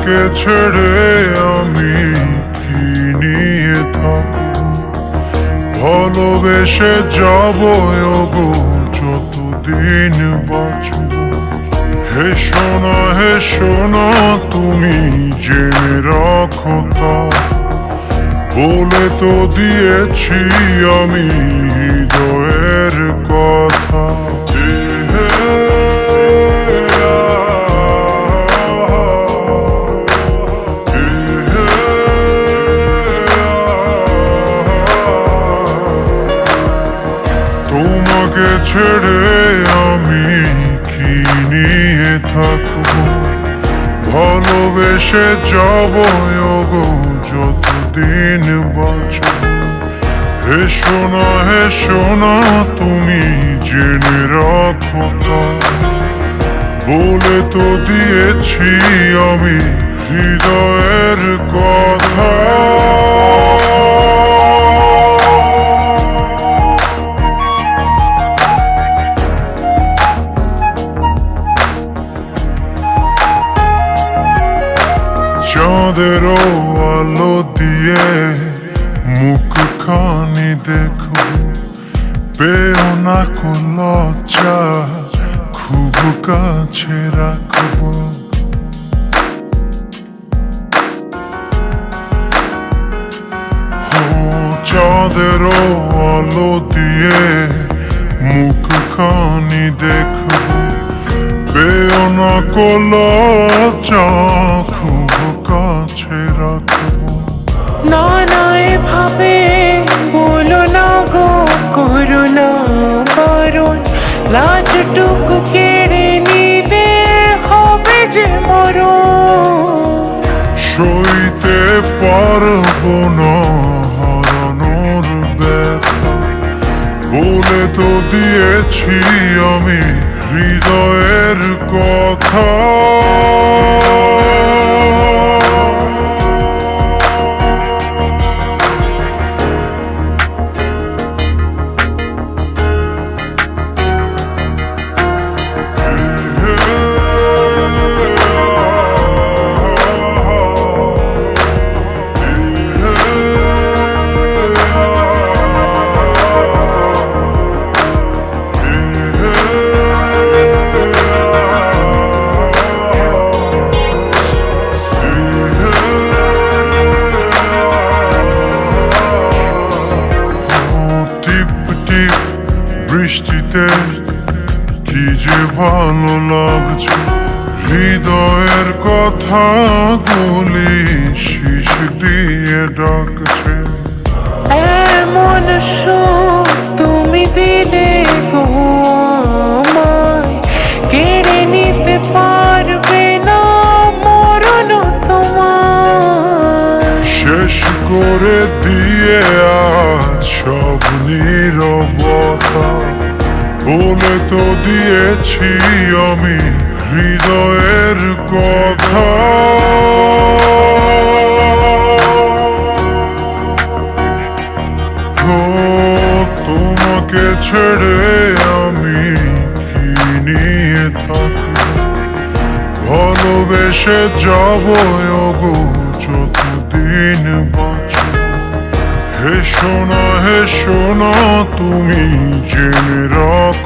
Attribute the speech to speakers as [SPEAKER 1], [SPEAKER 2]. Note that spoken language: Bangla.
[SPEAKER 1] তোমাকে ছেড়ে আমি কি নিয়ে থাকব, ভালোবেসে যাব গো যতদিন বাঁচব। হে সোনা তুমি জেনে রাখো তা, বলে তো দিয়েছি আমি হৃদয়ের কথা। তোমাকে ছেড়ে আমি কি নিয়ে থাকব, ভালোবেসে যাব গো যতদিন বাঁচব। হে সোনা তুমি জেনে রাখো তা, বলে তো দিয়েছি আমি হৃদয়ের কথা। চাঁদেরও আলো দিয়ে মুখখানি দেখব, পেও না কো লজ্জা খুব কাছে রাখব। চাঁদেরও আলো দিয়ে মুখখানি দেখব, পেও না কো লজ্জা খুব কাছে রাখবো।
[SPEAKER 2] না না এভাবে বলো না গো, করো না বারণ, লাজটুকু কেড়ে নিলে হবে যে মরণ।
[SPEAKER 1] সইতে পারবো না হারানোর ব্যথা, বলে তো দিয়েছি আমি হৃদয়ের কথা। বৃষ্টিতে কি যে ভালো লাগছে, হৃদয়ের কথা গুলি শীষ দিয়ে ডাকছে।
[SPEAKER 2] এমন সুখ তুমি দিলে গো আমায়, কেড়ে নিতে পারবে না মরণ তোমার।
[SPEAKER 1] শেষ করে দিয়ে আজ সব নীরবতা, বলে তো দিয়েছি আমি হৃদয়ের কথা। তোমাকে ছেড়ে আমি কি নিয়ে থাকব, ভালোবেসে যাব গো যতদিন বাঁচব। হে সোনা তুমি জেনে রাখো